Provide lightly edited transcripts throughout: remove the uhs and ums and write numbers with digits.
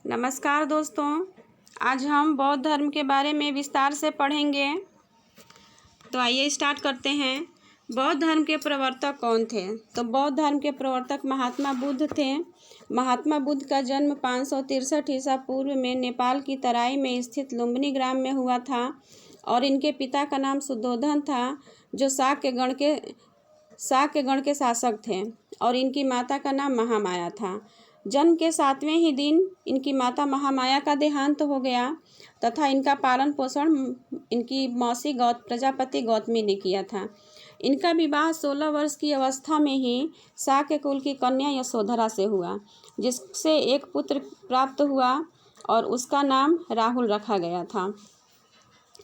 नमस्कार दोस्तों, आज हम बौद्ध धर्म के बारे में विस्तार से पढ़ेंगे। तो आइए स्टार्ट करते हैं। बौद्ध धर्म के प्रवर्तक कौन थे? तो बौद्ध धर्म के प्रवर्तक महात्मा बुद्ध थे। महात्मा बुद्ध का जन्म 563 ईसा पूर्व में नेपाल की तराई में स्थित लुम्बिनी ग्राम में हुआ था और इनके पिता का नाम शुद्धोधन था, जो शाक के गण के शासक थे, और इनकी माता का नाम महामाया था। जन्म के 7वें ही दिन इनकी माता महामाया का देहांत हो गया तथा इनका पालन पोषण इनकी मौसी प्रजापति गौतमी ने किया था। इनका विवाह 16 वर्ष की अवस्था में ही शाक्य कुल की कन्या यशोधरा से हुआ, जिससे एक पुत्र प्राप्त हुआ और उसका नाम राहुल रखा गया था।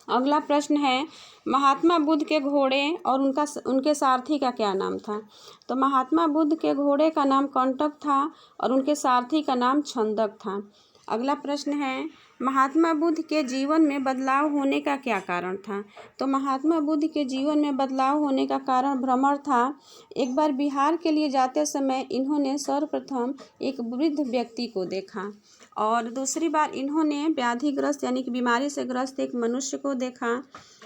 अगला प्रश्न है, महात्मा बुद्ध के घोड़े और उनके सारथी का क्या नाम था? तो महात्मा बुद्ध के घोड़े का नाम कंटक था और उनके सारथी का नाम छंदक था। अगला प्रश्न है, महात्मा बुद्ध के जीवन में बदलाव होने का क्या कारण था? तो महात्मा बुद्ध के जीवन में बदलाव होने का कारण भ्रमण था। एक बार बिहार के लिए जाते समय इन्होंने सर्वप्रथम एक वृद्ध व्यक्ति को देखा और दूसरी बार इन्होंने व्याधिग्रस्त यानी कि बीमारी से ग्रस्त एक मनुष्य को देखा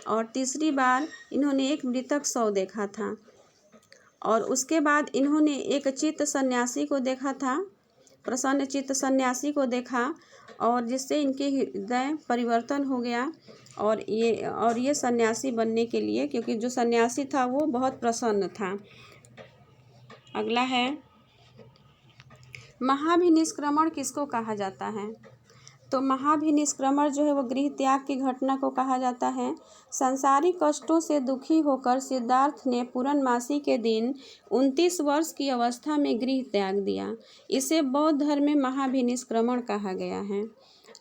और तीसरी बार इन्होंने एक मृतक शव देखा था और उसके बाद इन्होंने एक चित्त सन्यासी को देखा था, प्रसन्न चित्त सन्यासी को देखा, और जिससे इनके हृदय परिवर्तन हो गया और ये सन्यासी बनने के लिए, क्योंकि जो सन्यासी था वो बहुत प्रसन्न था। अगला है, महाभिनिष्क्रमण किसको कहा जाता है? तो महाभिनिष्क्रमण जो है वो गृह त्याग की घटना को कहा जाता है। सांसारिक कष्टों से दुखी होकर सिद्धार्थ ने पूर्णमासी के दिन 29 वर्ष की अवस्था में गृह त्याग दिया। इसे बौद्ध धर्म में महाभिनिष्क्रमण कहा गया है।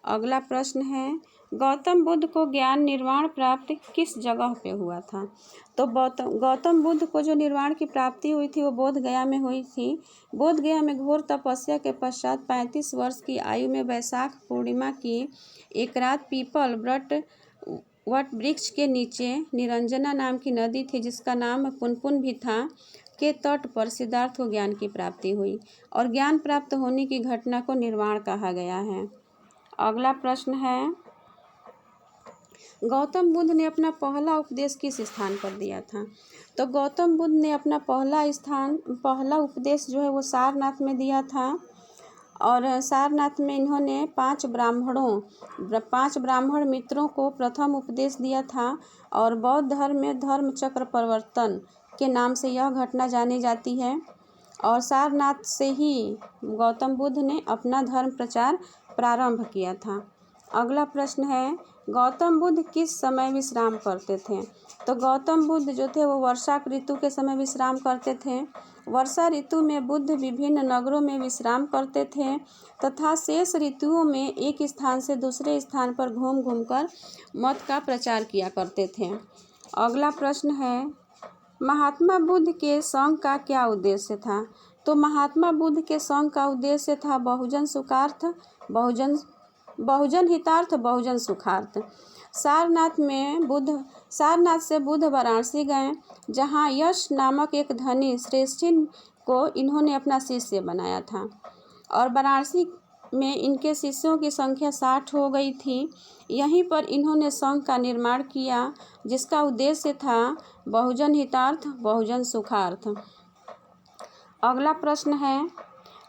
अगला प्रश्न है, गौतम बुद्ध को ज्ञान निर्वाण प्राप्त किस जगह पे हुआ था? तो गौतम बुद्ध को जो निर्वाण की प्राप्ति हुई थी वो बोध गया में हुई थी। बोध गया में घोर तपस्या के पश्चात 35 वर्ष की आयु में वैशाख पूर्णिमा की एक रात पीपल वट वृक्ष के नीचे निरंजना नाम की नदी थी, जिसका नाम पुनपुन भी था, के तट पर सिद्धार्थ को ज्ञान की प्राप्ति हुई और ज्ञान प्राप्त होने की घटना को निर्वाण कहा गया है। अगला प्रश्न है, गौतम बुद्ध ने अपना पहला उपदेश किस स्थान पर दिया था? तो गौतम बुद्ध ने अपना पहला उपदेश जो है वो सारनाथ में दिया था और सारनाथ में इन्होंने 5 ब्राह्मण मित्रों को प्रथम उपदेश दिया था और बौद्ध धर्म में धर्म चक्र परिवर्तन के नाम से यह घटना जानी जाती है और सारनाथ से ही गौतम बुद्ध ने अपना धर्म प्रचार प्रारंभ किया था। अगला प्रश्न है, गौतम बुद्ध किस समय विश्राम करते थे? तो गौतम बुद्ध जो थे वो वर्षा ऋतु के समय विश्राम करते थे। वर्षा ऋतु में बुद्ध विभिन्न नगरों में विश्राम करते थे तथा शेष ऋतुओं में एक स्थान से दूसरे स्थान पर घूम कर मत का प्रचार किया करते थे। अगला प्रश्न है, महात्मा बुद्ध के संघ का क्या उद्देश्य था? तो महात्मा बुद्ध के संघ का उद्देश्य था बहुजन सुखार्थ, बहुजन हितार्थ, बहुजन सुखार्थ। सारनाथ से बुद्ध वाराणसी गए, जहाँ यश नामक एक धनी श्रेष्ठिन को इन्होंने अपना शिष्य बनाया था और वाराणसी में इनके शिष्यों की संख्या 60 हो गई थी। यहीं पर इन्होंने संघ का निर्माण किया, जिसका उद्देश्य था बहुजन हितार्थ, बहुजन सुखार्थ। अगला प्रश्न है,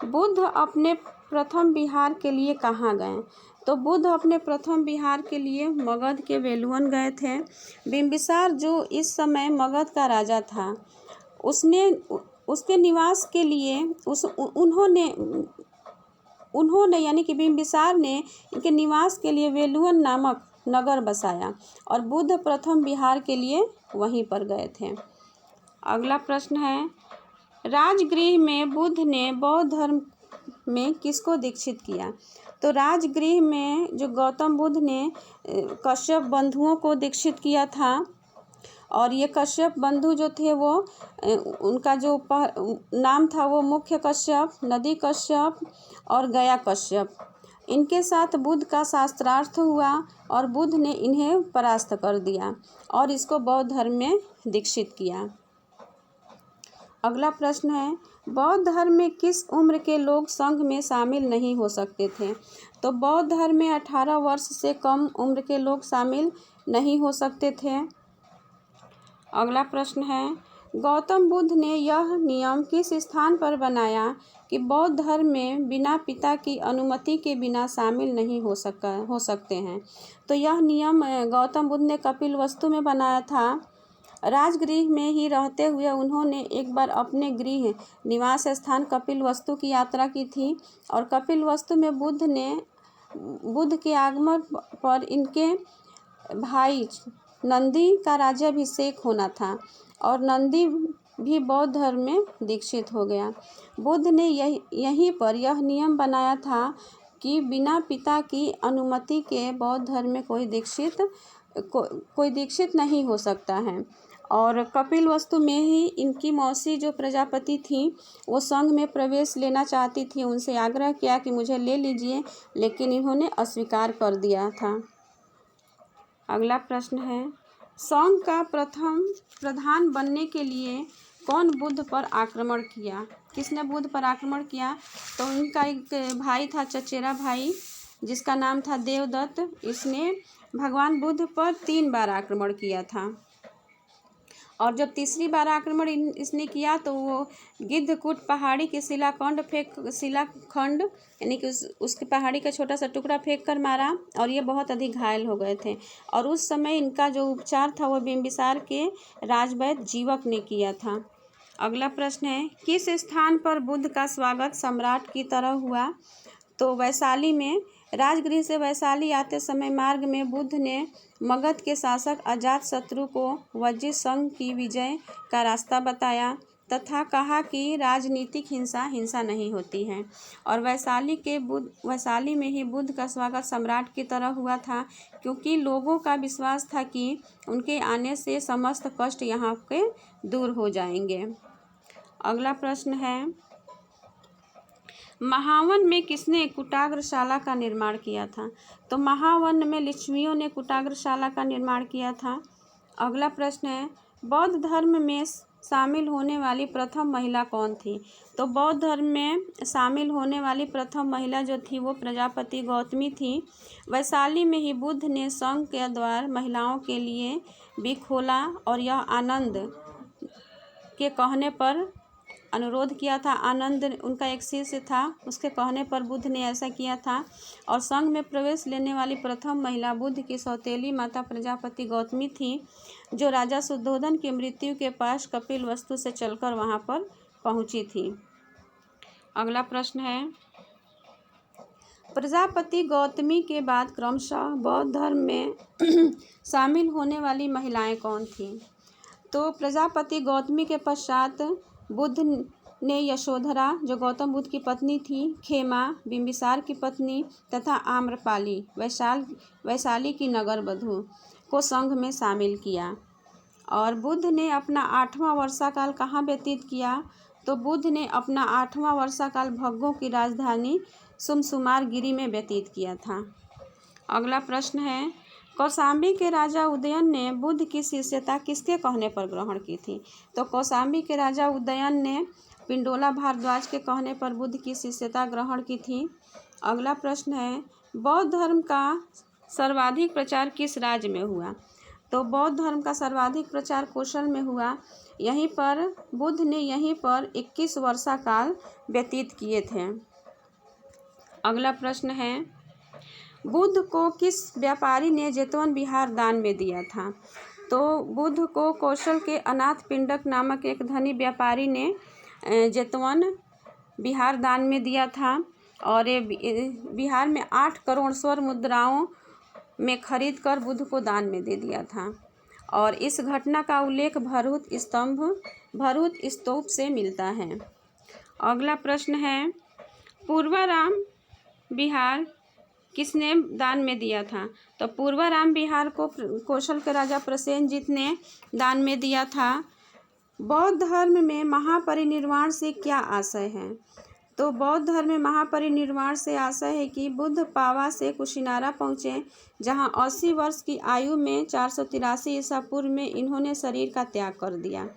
बुद्ध अपने प्रथम विहार के लिए कहाँ गए? तो बुद्ध अपने प्रथम विहार के लिए मगध के वेलुवन गए थे। बिंबिसार जो इस समय मगध का राजा था, उसके निवास के लिए उन्होंने यानी कि बिंबिसार ने इनके निवास के लिए वेलुवन नामक नगर बसाया और बुद्ध प्रथम विहार के लिए वहीं पर गए थे। अगला प्रश्न है, राजगृह में बुद्ध ने बौद्ध धर्म में किसको दीक्षित किया? तो राजगृह में जो गौतम बुद्ध ने कश्यप बंधुओं को दीक्षित किया था और ये कश्यप बंधु जो थे वो उनका जो नाम था वो मुख्य कश्यप, नदी कश्यप और गया कश्यप। इनके साथ बुद्ध का शास्त्रार्थ हुआ और बुद्ध ने इन्हें परास्त कर दिया और इसको बौद्ध धर्म में दीक्षित किया। अगला प्रश्न है, बौद्ध धर्म में किस उम्र के लोग संघ में शामिल नहीं हो सकते थे? तो बौद्ध धर्म में 18 वर्ष से कम उम्र के लोग शामिल नहीं हो सकते थे। अगला प्रश्न है, गौतम बुद्ध ने यह नियम किस स्थान पर बनाया कि बौद्ध धर्म में बिना पिता की अनुमति के बिना शामिल नहीं हो सकते हैं? तो यह नियम गौतम बुद्ध ने कपिलवस्तु में बनाया था। राजगृह में ही रहते हुए उन्होंने एक बार अपने गृह निवास स्थान कपिलवस्तु की यात्रा की थी और कपिलवस्तु में बुद्ध के आगमन पर इनके भाई नंदी का राज्याभिषेक होना था और नंदी भी बौद्ध धर्म में दीक्षित हो गया। बुद्ध ने यहीं पर यह नियम बनाया था कि बिना पिता की अनुमति के बौद्ध धर्म में कोई दीक्षित नहीं हो सकता है। और कपिलवस्तु में ही इनकी मौसी जो प्रजापति थी वो संघ में प्रवेश लेना चाहती थी, उनसे आग्रह किया कि मुझे ले लीजिए, लेकिन इन्होंने अस्वीकार कर दिया था। अगला प्रश्न है, संघ का प्रथम प्रधान बनने के लिए कौन बुद्ध पर आक्रमण किया? किसने बुद्ध पर आक्रमण किया? तो उनका एक भाई था, चचेरा भाई, जिसका नाम था देवदत्त। इसने भगवान बुद्ध पर 3 बार आक्रमण किया था और जब तीसरी बार आक्रमण इसने किया तो वो गिद्धकूट पहाड़ी के शिलाखंड यानी कि उसकी पहाड़ी का छोटा सा टुकड़ा फेंक कर मारा और ये बहुत अधिक घायल हो गए थे। और उस समय इनका जो उपचार था वो बिंबिसार के राजवैद्य जीवक ने किया था। अगला प्रश्न है, किस स्थान पर बुद्ध का स्वागत सम्राट की तरह हुआ? तो वैशाली में। राजगृह से वैशाली आते समय मार्ग में बुद्ध ने मगध के शासक अजातशत्रु को वज्जित संघ की विजय का रास्ता बताया तथा कहा कि राजनीतिक हिंसा नहीं होती है। और वैशाली में ही बुद्ध का स्वागत सम्राट की तरह हुआ था, क्योंकि लोगों का विश्वास था कि उनके आने से समस्त कष्ट यहाँ के दूर हो जाएंगे। अगला प्रश्न है, महावन में किसने कुटाग्रशाला का निर्माण किया था? तो महावन में लिच्छवियों ने कुटाग्रशाला का निर्माण किया था। अगला प्रश्न है, बौद्ध धर्म में शामिल होने वाली प्रथम महिला कौन थी? तो बौद्ध धर्म में शामिल होने वाली प्रथम महिला जो थी वो प्रजापति गौतमी थी। वैशाली में ही बुद्ध ने संघ के द्वार महिलाओं के लिए भी खोला और यह आनंद के कहने पर अनुरोध किया था। आनंद उनका एक शिष्य था, उसके कहने पर बुद्ध ने ऐसा किया था। और संघ में प्रवेश लेने वाली प्रथम महिला बुद्ध की सौतेली माता प्रजापति गौतमी थी, जो राजा शुद्धोधन की मृत्यु के पास कपिलवस्तु से चलकर वहां पर पहुंची थी। अगला प्रश्न है, प्रजापति गौतमी के बाद क्रमशः बौद्ध धर्म में शामिल होने वाली महिलाएं कौन थीं? तो प्रजापति गौतमी के पश्चात बुद्ध ने यशोधरा जो गौतम बुद्ध की पत्नी थी, खेमा बिंबिसार की पत्नी तथा आम्रपाली वैशाली की नगर वधू को संघ में शामिल किया। और बुद्ध ने अपना 8वां वर्षाकाल कहाँ व्यतीत किया? तो बुद्ध ने अपना 8वां वर्षाकाल भग्गों की राजधानी सुमसुमार गिरी में व्यतीत किया था। अगला प्रश्न है, कौशाम्बी के राजा उदयन ने बुद्ध की शिष्यता किसके कहने पर ग्रहण की थी? तो कौशाम्बी के राजा उदयन ने पिंडोला भारद्वाज के कहने पर बुद्ध की शिष्यता ग्रहण की थी। अगला प्रश्न है, बौद्ध धर्म का सर्वाधिक प्रचार किस राज्य में हुआ? तो बौद्ध धर्म का सर्वाधिक प्रचार कौशल में हुआ। यहीं पर बुद्ध ने 21 वर्षाकाल व्यतीत किए थे। अगला प्रश्न है, बुद्ध को किस व्यापारी ने जेतवन विहार दान में दिया था? तो बुद्ध को कौशल के अनाथ पिंडक नामक एक धनी व्यापारी ने जेतवन विहार दान में दिया था और ये बिहार में 8 करोड़ स्वर्ण मुद्राओं में खरीद कर बुद्ध को दान में दे दिया था। और इस घटना का उल्लेख भरूच स्तूप से मिलता है। अगला प्रश्न है, पूर्वाराम विहार किसने दान में दिया था? तो पूर्वाराम विहार को कौशल के राजा प्रसेनजित ने दान में दिया था। बौद्ध धर्म में महापरिनिर्वाण से क्या आशय है? तो बौद्ध धर्म में महापरिनिर्वाण से आशय है कि बुद्ध पावा से कुशिनारा पहुँचे, जहाँ 80 वर्ष की आयु में 483 ईसा पूर्व में इन्होंने शरीर का त्याग कर दिया।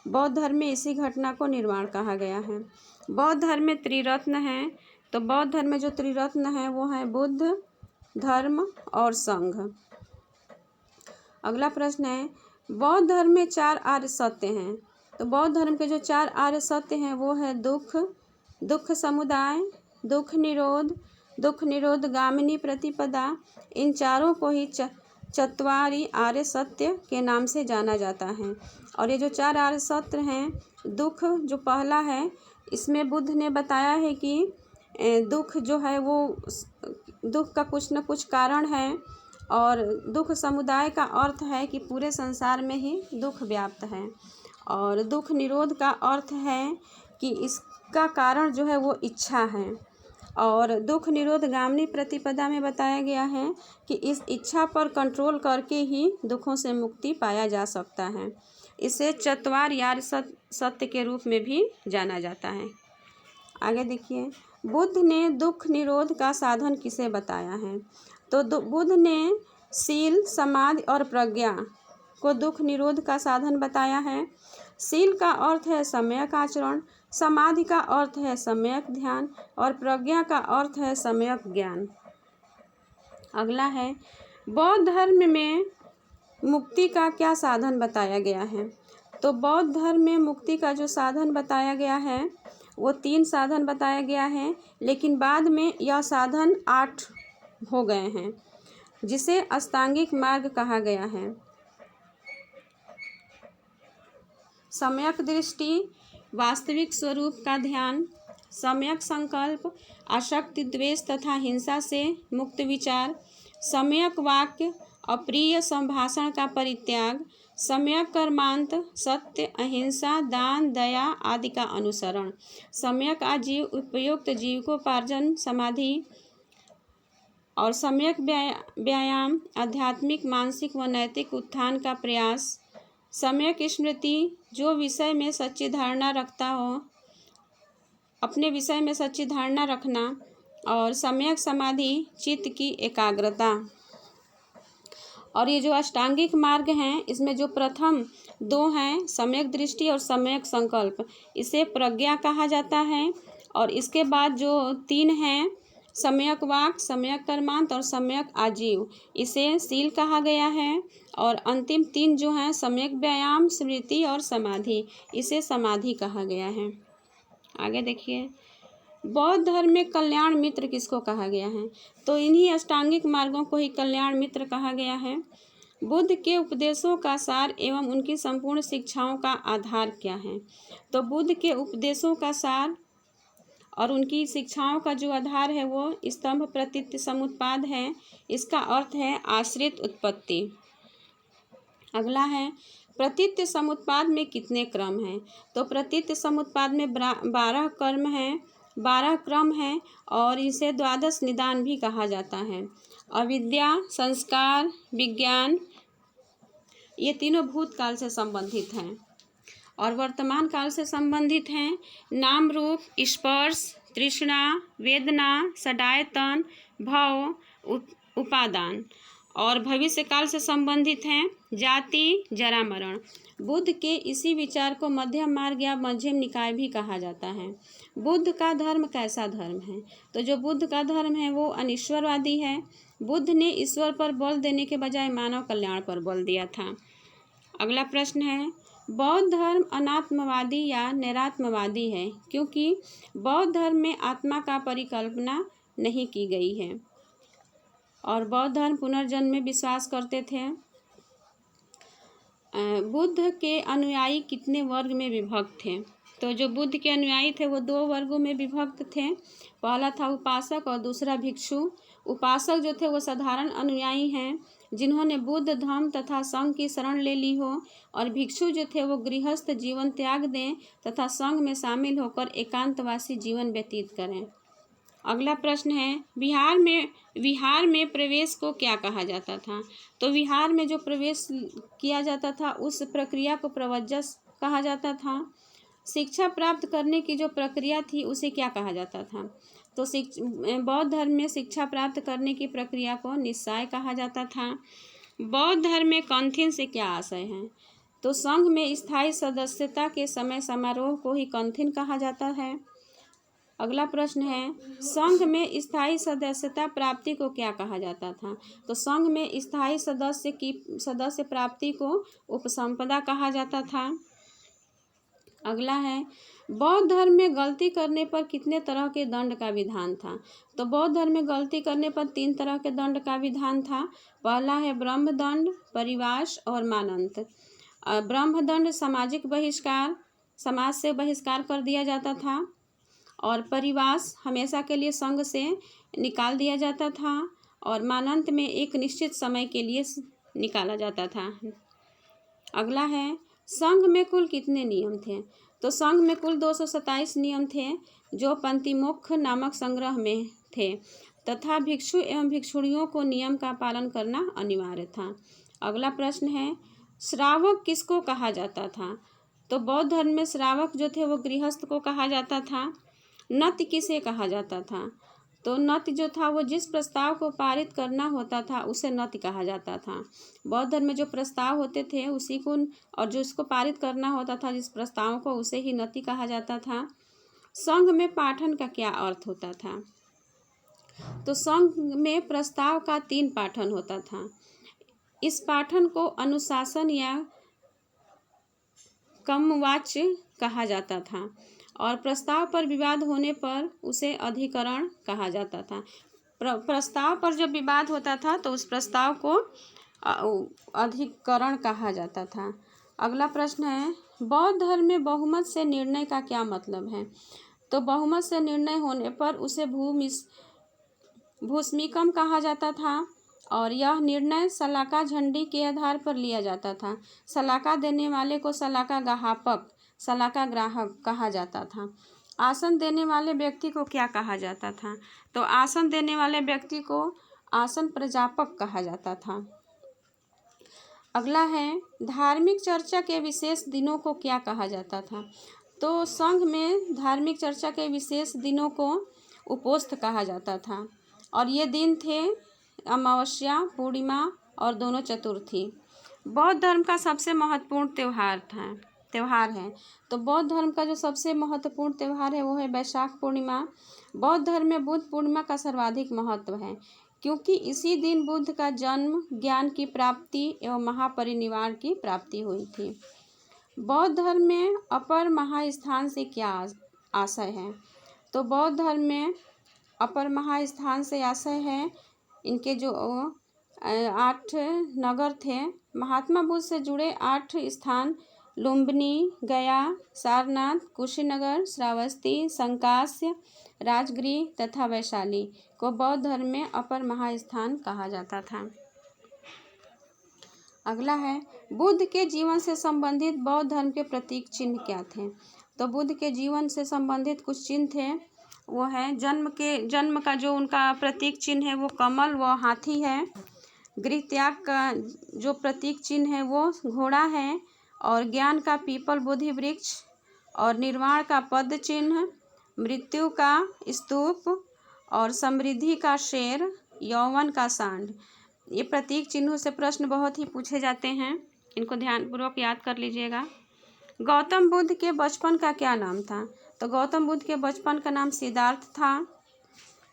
बौद्ध धर्म में इसी घटना को निर्वाण कहा गया है। बौद्ध धर्म में त्रिरत्न हैं, तो बौद्ध धर्म में जो त्रिरत्न हैं वो हैं बुद्ध, धर्म और संघ। अगला प्रश्न है, बौद्ध धर्म में 4 आर्य सत्य हैं। तो बौद्ध धर्म के जो 4 आर्य सत्य हैं वो है दुख, दुख समुदाय, दुख निरोध गामिनी प्रतिपदा। इन चारों को ही चत्वारी आर्य सत्य के नाम से जाना जाता है। और ये जो 4 आर्य सत्य हैं, दुख जो पहला है, इसमें बुद्ध ने बताया है कि दुख जो है वो दुख का कुछ न कुछ कारण है, और दुख समुदाय का अर्थ है कि पूरे संसार में ही दुख व्याप्त है, और दुख निरोध का अर्थ है कि इसका कारण जो है वो इच्छा है, और दुख निरोध गामिनी प्रतिपदा में बताया गया है कि इस इच्छा पर कंट्रोल करके ही दुखों से मुक्ति पाया जा सकता है। इसे चत्वार आर्य सत्य के रूप में भी जाना जाता है। आगे देखिए, बुद्ध ने दुख निरोध का साधन किसे बताया है। तो बुद्ध ने शील, समाधि और प्रज्ञा को दुख निरोध का साधन बताया है। शील का अर्थ है सम्यक आचरण, समाधि का अर्थ है सम्यक ध्यान, और प्रज्ञा का अर्थ है सम्यक ज्ञान। अगला है, बौद्ध धर्म में मुक्ति का क्या साधन बताया गया है। तो बौद्ध धर्म में मुक्ति का जो साधन बताया गया है वो 3 साधन बताया गया है, लेकिन बाद में यह साधन 8 हो गए हैं, जिसे अष्टांगिक मार्ग कहा गया है। सम्यक दृष्टि, वास्तविक स्वरूप का ध्यान, सम्यक संकल्प, आसक्ति, द्वेष तथा हिंसा से मुक्त विचार, सम्यक वाक्य, अप्रिय संभाषण का परित्याग, सम्यक कर्मांत, सत्य, अहिंसा, दान, दया आदि का अनुसरण, सम्यक आजीव, उपयुक्त जीविकोपार्जन, समाधि, और सम्यक व्यायाम, आध्यात्मिक, मानसिक व नैतिक उत्थान का प्रयास, सम्यक स्मृति, जो विषय में सच्ची धारणा रखता हो, अपने विषय में सच्ची धारणा रखना, और सम्यक समाधि, चित्त की एकाग्रता। और ये जो अष्टांगिक मार्ग हैं, इसमें जो प्रथम 2 हैं, सम्यक दृष्टि और सम्यक संकल्प, इसे प्रज्ञा कहा जाता है। और इसके बाद जो 3 हैं, सम्यक वाक, सम्यक कर्मांत और सम्यक आजीव, इसे शील कहा गया है। और अंतिम 3 जो हैं, सम्यक व्यायाम, स्मृति और समाधि, इसे समाधि कहा गया है। आगे देखिए, बौद्ध धर्म में कल्याण मित्र किसको कहा गया है। तो इन्हीं अष्टांगिक मार्गों को ही कल्याण मित्र कहा गया है। बुद्ध के उपदेशों का सार एवं उनकी संपूर्ण शिक्षाओं का आधार क्या है। तो बुद्ध के उपदेशों का सार और उनकी शिक्षाओं का जो आधार है वो स्तंभ प्रतीत्य समुत्पाद है। इसका अर्थ है आश्रित उत्पत्ति। अगला है, प्रतीत्य समुत्पाद में कितने क्रम हैं। तो प्रतीत्य समुत्पाद में 12 कर्म हैं, 12 क्रम हैं, और इसे 12 निदान भी कहा जाता है। अविद्या, संस्कार, विज्ञान, ये तीनों भूतकाल से संबंधित हैं और वर्तमान काल से संबंधित हैं। नाम रूप, स्पर्श, तृष्णा, वेदना, सडायतन, भव, उपादान, और भविष्य काल से संबंधित हैं जाति, जरा, मरण। बुद्ध के इसी विचार को मध्यम मार्ग या मध्यम निकाय भी कहा जाता है। बुद्ध का धर्म कैसा धर्म है। तो जो बुद्ध का धर्म है वो अनिश्वरवादी है। बुद्ध ने ईश्वर पर बल देने के बजाय मानव कल्याण पर बल दिया था। अगला प्रश्न है, बौद्ध धर्म अनात्मवादी या निरात्मवादी है, क्योंकि बौद्ध धर्म में आत्मा का परिकल्पना नहीं की गई है। और बौद्ध धर्म पुनर्जन्म में विश्वास करते थे। बुद्ध के अनुयायी कितने वर्ग में विभक्त थे। तो जो बुद्ध के अनुयायी थे वो 2 वर्गों में विभक्त थे। पहला था उपासक और दूसरा भिक्षु। उपासक जो थे वो साधारण अनुयायी हैं जिन्होंने बुद्ध, धम्म तथा संघ की शरण ले ली हो, और भिक्षु जो थे वो गृहस्थ जीवन त्याग दें तथा संघ में शामिल होकर एकांतवासी जीवन व्यतीत करें। अगला प्रश्न है, विहार में प्रवेश को क्या कहा जाता था। तो विहार में जो प्रवेश किया जाता था उस प्रक्रिया को प्रवज्जस कहा जाता था। शिक्षा प्राप्त करने की जो प्रक्रिया थी उसे क्या कहा जाता था? तो बौद्ध धर्म में शिक्षा प्राप्त करने की प्रक्रिया को निश्चय कहा जाता था। बौद्ध धर्म में कंथिन से क्या आशय है? तो संघ में स्थायी सदस्यता के समय समारोह को ही कंथिन कहा जाता है। अगला प्रश्न है, संघ में स्थायी सदस्यता प्राप्ति को क्या कहा जाता था? तो संघ में स्थायी सदस्य प्राप्ति को उपसंपदा कहा जाता था। अगला है, बौद्ध धर्म में गलती करने पर कितने तरह के दंड का विधान था? तो बौद्ध धर्म में गलती करने पर 3 तरह के दंड का विधान था। पहला है ब्रह्मदंड, परिवाश और मानंत। ब्रह्मदंड सामाजिक बहिष्कार, समाज से बहिष्कार कर दिया जाता था। और परिवास हमेशा के लिए संघ से निकाल दिया जाता था। और मानंत में एक निश्चित समय के लिए निकाला जाता था। अगला है, संघ में कुल कितने नियम थे? तो संघ में कुल 227 नियम थे जो पंतिमोक्ष नामक संग्रह में थे तथा भिक्षु एवं भिक्षुणियों को नियम का पालन करना अनिवार्य था। अगला प्रश्न है, श्रावक किसको कहा जाता था? तो बौद्ध धर्म में श्रावक जो थे वो गृहस्थ को कहा जाता था। नत्य किसे कहा जाता था? तो नत्य जो था वो जिस प्रस्ताव को पारित करना होता था उसे नत्य कहा जाता था। बौद्ध धर्म में जो प्रस्ताव होते थे उसी को, और जो इसको पारित करना होता था जिस प्रस्ताव को, उसे ही नत्य कहा जाता था। संघ में पाठन का क्या अर्थ होता था? तो संघ में प्रस्ताव का 3 पाठन होता था। इस पाठन को अनुशासन या कमवाच्य कहा जाता था और प्रस्ताव पर विवाद होने पर उसे अधिकरण कहा जाता था। प्रस्ताव पर जब विवाद होता था तो उस प्रस्ताव को अधिकरण कहा जाता था। अगला प्रश्न है, बौद्ध धर्म में बहुमत से निर्णय का क्या मतलब है? तो बहुमत से निर्णय होने पर उसे भूस्मीकम कहा जाता था और यह निर्णय सलाका झंडी के आधार पर लिया जाता था। सलाका देने वाले को सलाका ग्राहक, सलाका ग्राहक कहा जाता था। आसन देने वाले व्यक्ति को क्या कहा जाता था? तो आसन देने वाले व्यक्ति को आसन प्रजापक कहा जाता था। अगला है, धार्मिक चर्चा के विशेष दिनों को क्या कहा जाता था? तो संघ में धार्मिक चर्चा के विशेष दिनों को उपोत्सव कहा जाता था और ये दिन थे अमावस्या, पूर्णिमा और दोनों चतुर्थी। बौद्ध धर्म का सबसे महत्वपूर्ण त्यौहार है। तो बौद्ध धर्म का जो सबसे महत्वपूर्ण त्यौहार है वो है वैशाख पूर्णिमा। बौद्ध धर्म में बुद्ध पूर्णिमा का सर्वाधिक महत्व है क्योंकि इसी दिन बुद्ध का जन्म, ज्ञान की प्राप्ति एवं महापरिनिर्वाण की प्राप्ति हुई थी। बौद्ध धर्म में अपर महास्थान से क्या आशय है? तो बौद्ध धर्म में अपर महास्थान से आशय है इनके जो 8 नगर थे, महात्मा बुद्ध से जुड़े 8 स्थान लुम्बिनी, गया, सारनाथ, कुशीनगर, श्रावस्ती, संकास्य, राजगृह तथा वैशाली को बौद्ध धर्म में अपर महास्थान कहा जाता था। अगला है, बुद्ध के जीवन से संबंधित बौद्ध धर्म के प्रतीक चिन्ह क्या थे? तो बुद्ध के जीवन से संबंधित कुछ चिन्ह थे, वो है जन्म का जो उनका प्रतीक चिन्ह है वो कमल व हाथी है। गृह त्याग का जो प्रतीक चिन्ह है वो घोड़ा है और ज्ञान का पीपल बोधि वृक्ष और निर्वाण का पद चिन्ह, मृत्यु का स्तूप और समृद्धि का शेर, यौवन का सांड। ये प्रतीक चिन्हों से प्रश्न बहुत ही पूछे जाते हैं, इनको ध्यानपूर्वक याद कर लीजिएगा। गौतम बुद्ध के बचपन का क्या नाम था? तो गौतम बुद्ध के बचपन का नाम सिद्धार्थ था।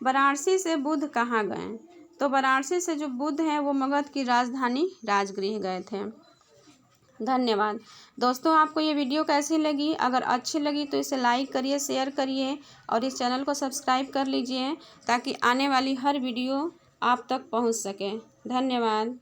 वाराणसी से बुद्ध कहाँ गए? तो वाराणसी से जो बुद्ध हैं वो मगध की राजधानी राजगृह गए थे। धन्यवाद दोस्तों, आपको ये वीडियो कैसी लगी? अगर अच्छी लगी तो इसे लाइक करिए, शेयर करिए और इस चैनल को सब्सक्राइब कर लीजिए ताकि आने वाली हर वीडियो आप तक पहुंच सके। धन्यवाद।